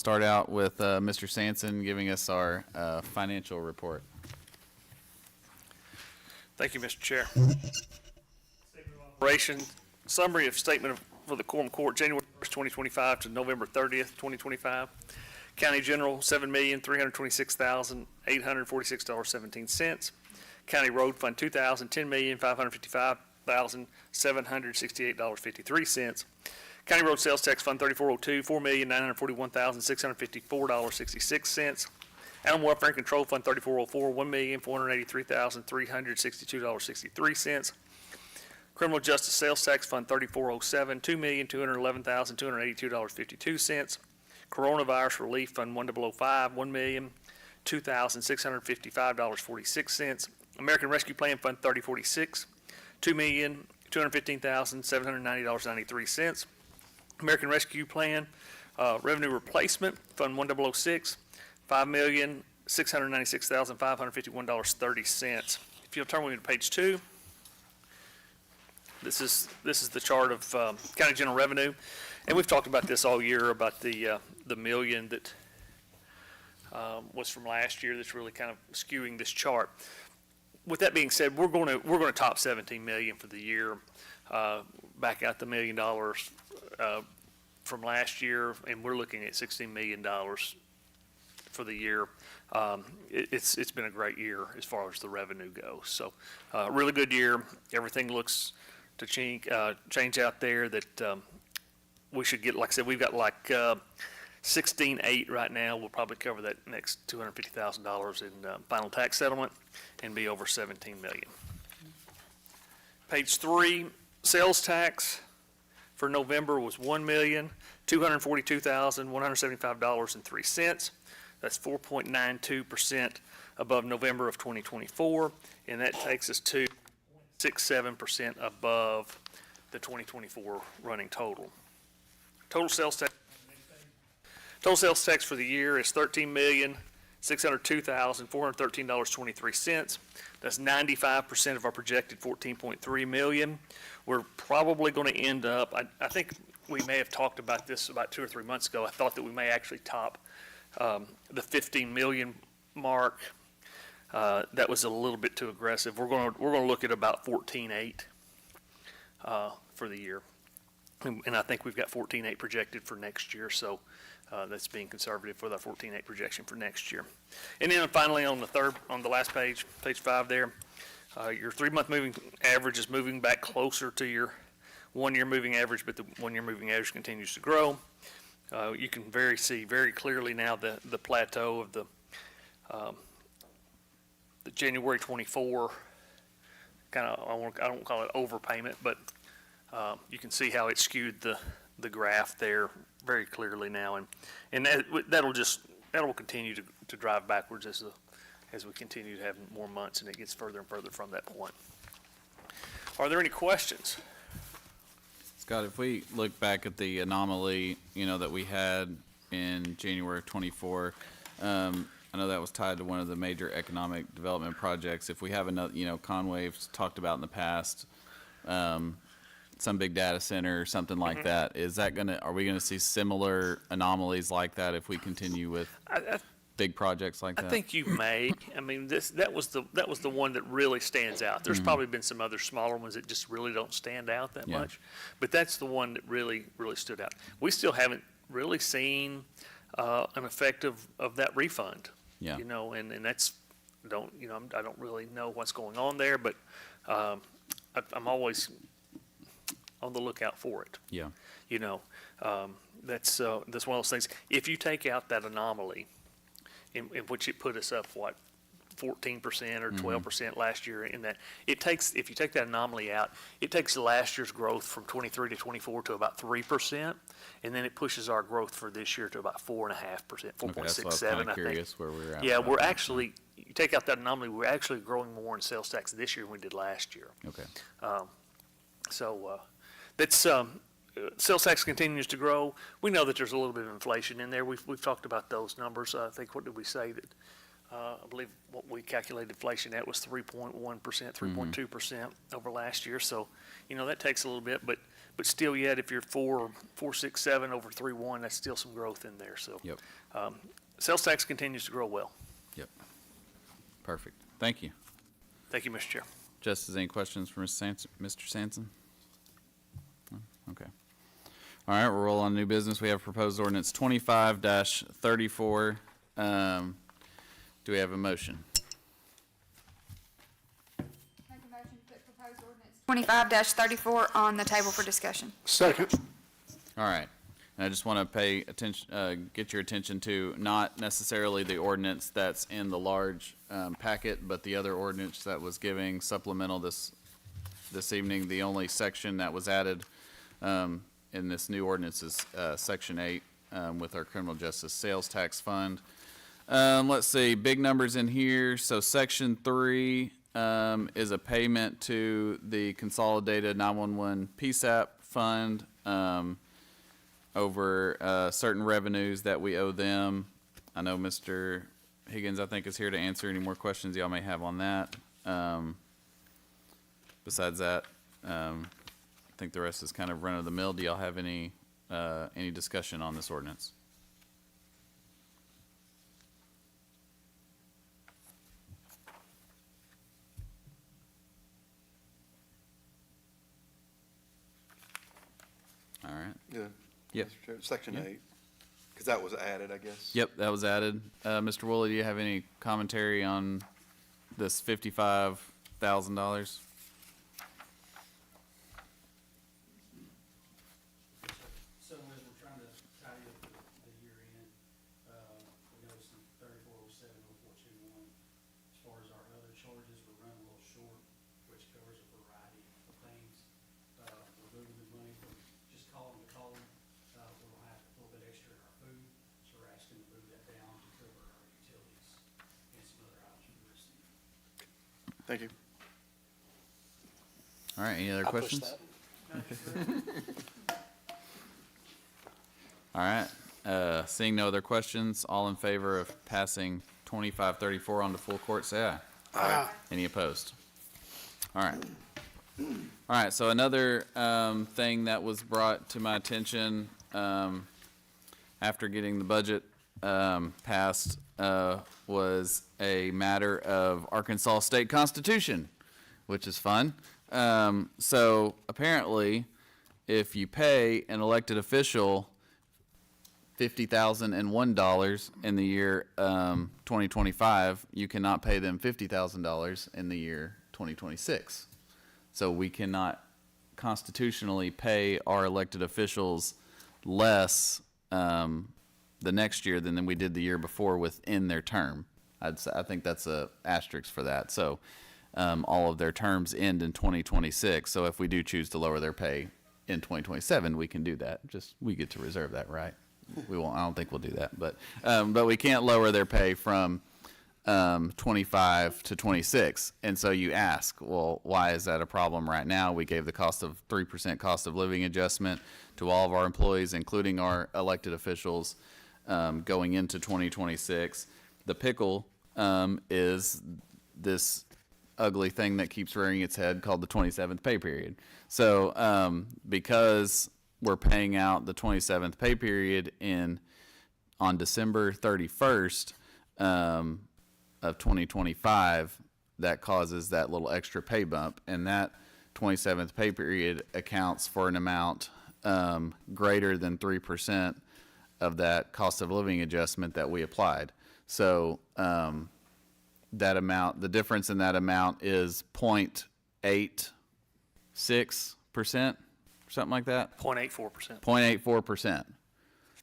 start out with Mr. Sampson giving us our financial report. Thank you, Mr. Chair. Operation summary of statement for the Quorum Court, January 1st, 2025 to November 30th, 2025. County General, $7,326,846.17. County Road Fund, $2,000, $10,555,768.53. County Road Sales Tax Fund, 3402, $4,941,654.66. Animal Welfare and Control Fund, 3404, $1,483,362.63. Criminal Justice Sales Tax Fund, 3407, $2,211,282.52. Coronavirus Relief Fund, 1005, $1,002,655.46. American Rescue Plan Fund, 3046, $2,215,790.93. American Rescue Plan Revenue Replacement Fund, 1006, $5,696,551.30. If you'll turn with me to page 2, this is the chart of county general revenue, and we've talked about this all year about the million that was from last year. That's really kind of skewing this chart. With that being said, we're going to top 17 million for the year. Back out the $1 million from last year, and we're looking at $16 million for the year. It's been a great year as far as the revenue goes. So, really good year. Everything looks to change out there that we should get. Like I said, we've got like 16.8 right now. We'll probably cover that next $250,000 in final tax settlement and be over 17 million. Page 3, sales tax for November was $1,242,175.03. That's 4.92% above November of 2024, and that takes us to 0.67% above the 2024 running total. Total sales tax for the year is $13,602,413.23. That's 95% of our projected $14.3 million. We're probably going to end up, I think we may have talked about this about 2 or 3 months ago. I thought that we may actually top the 15 million mark. That was a little bit too aggressive. We're going to look at about 14.8 for the year, and I think we've got 14.8 projected for next year. So that's being conservative for the 14.8 projection for next year. And then finally, on the last page, page 5 there, your 3-month moving average is moving back closer to your 1-year moving average, but the 1-year moving average continues to grow. You can see very clearly now the plateau of the January 24 kind of, I don't call it overpayment, but you can see how it skewed the graph there very clearly now, and that'll continue to drive backwards as we continue to have more months and it gets further and further from that point. Are there any questions? Scott, if we look back at the anomaly, that we had in January of 24, I know that was tied to one of the major economic development projects. If we have another, Conway's talked about in the past, some big data center or something like that, are we gonna see similar anomalies like that if we continue with big projects like that? I think you may. I mean, that was the one that really stands out. There's probably been some other smaller ones that just really don't stand out that much, but that's the one that really stood out. We still haven't really seen an effect of that refund. Yeah. And that's I don't really know what's going on there, but I'm always on the lookout for it. Yeah. That's one of those things. If you take out that anomaly, in which it put us up 14% or 12% last year, if you take that anomaly out, it takes last year's growth from 23 to 24 to about 3%, and then it pushes our growth for this year to about 4.5%, 4.67. I think. Where we're at. Yeah, we're actually, you take out that anomaly, we're actually growing more in sales tax this year than we did last year. Okay. That's sales tax continues to grow. We know that there's a little bit of inflation in there. We've talked about those numbers. I think, what did we say that? I believe what we calculated inflation at was 3.1%, 3.2% over last year. So, that takes a little bit, but But still yet, if you're 4.67 over 3.1, that's still some growth in there, so. Yep. Sales tax continues to grow well. Yep. Perfect. Thank you. Thank you, Mr. Chair. Justice, any questions for Mr. Sanson? No? Okay. All right, we'll roll on new business. We have proposed ordinance 25-34. Do we have a motion? Make a motion to put proposed ordinance 25-34 on the table for discussion. Second. All right. And I just want to pay attention, get your attention to not necessarily the ordinance that's in the large packet, but the other ordinance that was giving supplemental this evening. The only section that was added in this new ordinance is Section 8 with our criminal justice sales tax fund. Let's see, big numbers in here. So Section 3 is a payment to the Consolidated 911 PSAP fund over certain revenues that we owe them. I know Mr. Higgins, I think, is here to answer any more questions y'all may have on that. Besides that, I think the rest is kind of run-of-the-mill. Do y'all have any discussion on this ordinance? All right. Yeah. Yep. Mr. Chair, Section Yeah. 8, because that was added, I guess. Yep, that was added. Mr. Woolley, do you have any commentary on this $55,000? So as we're trying to tidy up the year end, we noticed in 3407-0421, as far as our other charges, we're running a little short, which covers a variety of things. We're moving the money from just column to column. We'll have a little bit extra in our food, so we're asking to move that down to cover our utilities and some other items we receive. Thank you. All right, any other questions? All right, seeing no other questions, all in favor of passing 2534 on to full court, say aye. Aye. Any opposed? All right. All right, so another thing that was brought to my attention after getting the budget passed was a matter of Arkansas State Constitution, which is fun. So apparently, if you pay an elected official $50,001 in the year 2025, you cannot pay them $50,000 in the year 2026. So we cannot constitutionally pay our elected officials less the next year than we did the year before within their term. I think that's a asterisk for that. So all of their terms end in 2026. So if we do choose to lower their pay in 2027, we can do that. Just we get to reserve that right. We won't. I don't think we'll do that. But we can't lower their pay from 25 to 26. And so you ask, well, why is that a problem right now? We gave the 3% cost of living adjustment to all of our employees, including our elected officials, going into 2026. The pickle is this ugly thing that keeps rearing its head called the 27th pay period. So because we're paying out the 27th pay period on December 31st of 2025, that causes that little extra pay bump, and that 27th pay period accounts for an amount greater than 3% of that cost of living adjustment that we applied. So that amount, the difference in that amount is 0.86%, something like that. 0.84%. 0.84%.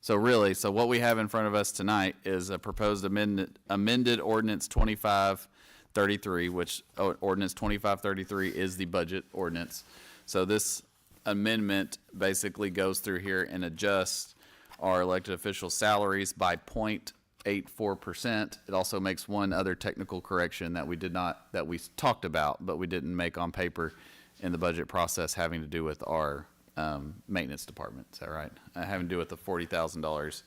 So really, so what we have in front of us tonight is a proposed amended ordinance 2533, which ordinance 2533 is the budget ordinance. So this amendment basically goes through here and adjusts our elected officials' salaries by 0.84%. It also makes one other technical correction that we talked about, but we didn't make on paper in the budget process, having to do with our maintenance department. Is that right? Having to do with the $40,000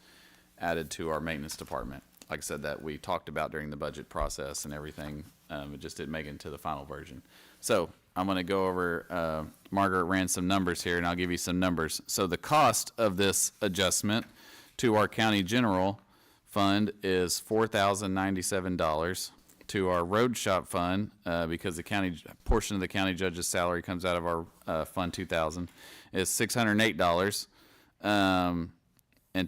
added to our maintenance department. Like I said, that we talked about during the budget process and everything. It just didn't make it into the final version. So I'm going to go over, Margaret ran some numbers here, and I'll give you some numbers. So the cost of this adjustment to our county general fund is $4,097. To our road shop fund, because the county, portion of the county judge's salary comes out of our Fund 2000, is $608. And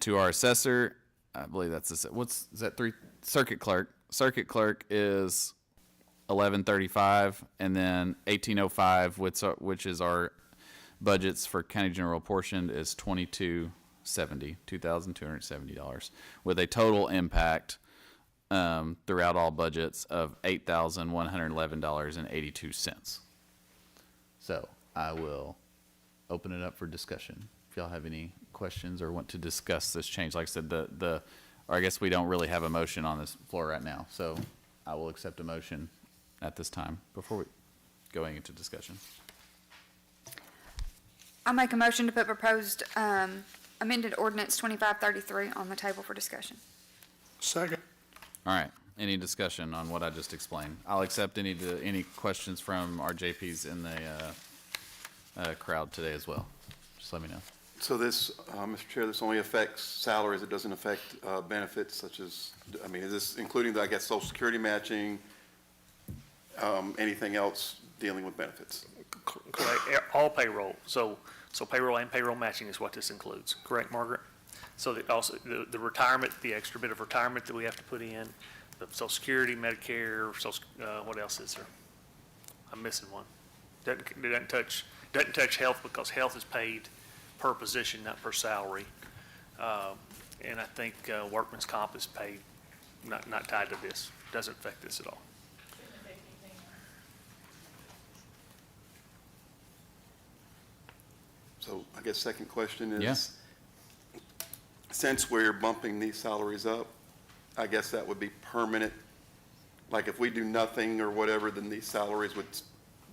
to our assessor, I believe that's, is that three? Circuit clerk. Circuit clerk is $1135, and then $1805, which is our budgets for county general portion, is $2,270, with a total impact throughout all budgets of $8,111.82. So I will open it up for discussion. If y'all have any questions or want to discuss this change, like I said, or I guess we don't really have a motion on this floor right now, so I will accept a motion at this time before we going into discussion. I'll make a motion to put proposed amended ordinance 2533 on the table for discussion. Second. All right, any discussion on what I just explained? I'll accept any questions from our JPs in the crowd today as well. Just let me know. So this, Mr. Chair, this only affects salaries. It doesn't affect benefits such as, I mean, is this including the, I guess, Social Security matching, anything else dealing with benefits? Correct, all payroll. So payroll and payroll matching is what this includes. Correct, Margaret? So that also, the retirement, the extra bit of retirement that we have to put in, the Social Security, Medicare, what else is there? I'm missing one. Doesn't touch health, because health is paid per position, not per salary. And I think workman's comp is paid, not tied to this. Doesn't affect this at all. So I guess second question is, Yeah. since we're bumping these salaries up, I guess that would be permanent. Like if we do nothing or whatever, then these salaries would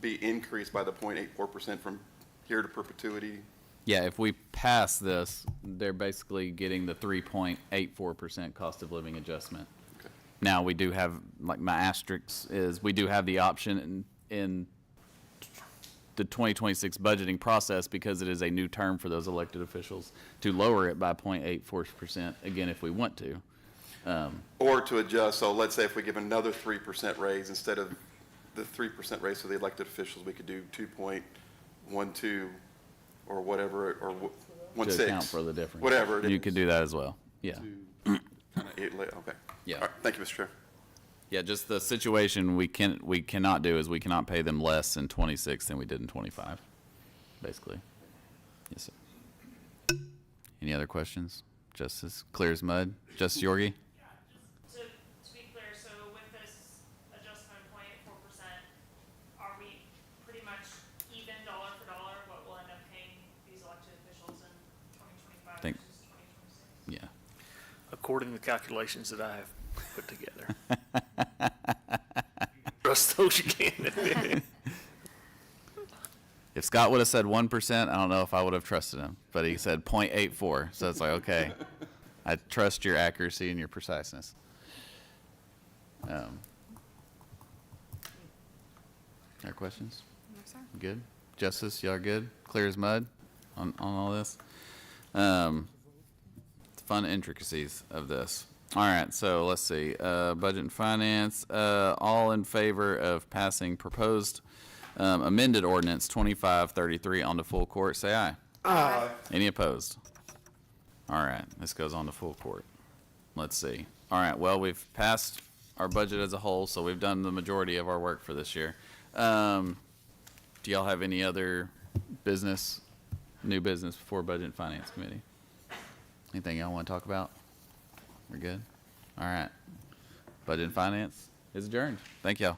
be increased by the 0.84% from here to perpetuity. Yeah, if we pass this, they're basically getting the 3.84% cost of living adjustment. Okay. Now, we do have, like my asterisk is, we do have the option in the 2026 budgeting process, because it is a new term for those elected officials, to lower it by 0.84%, again, if we want to. Or to adjust, so let's say if we give another 3% raise, instead of the 3% raise for the elected officials, we could do 2.12 or whatever, or 1.6. To account for the difference. Whatever it is. You could do that as well, yeah. Okay. Yeah. All right, thank you, Mr. Chair. Yeah, just the situation we cannot do is we cannot pay them less in 26 than we did in 25, basically. Yes, sir. Any other questions? Justice, clear as mud. Justice Yorgi? To be clear, so with this adjustment of 0.84%, are we pretty much even dollar for dollar what we'll end up paying these elected officials in 2025 Think- versus 2026? Yeah. According to the calculations that I have put together. Trust those you can. If Scott would have said 1%, I don't know if I would have trusted him, but he said 0.84, so it's like, okay, I trust your accuracy and your preciseness. Other questions? No, sir. Good? Justice, y'all good? Clear as mud on all this? Fun intricacies of this. All right, so let's see. Budget and Finance, all in favor of passing proposed amended ordinance 2533 onto full court, say aye. Aye. Any opposed? All right, this goes on to full court. Let's see. All right, well, we've passed our budget as a whole, so we've done the majority of our work for this year. Do y'all have any other business, new business before Budget and Finance Committee? Anything y'all want to talk about? We're good? All right. Budget and Finance is adjourned. Thank y'all.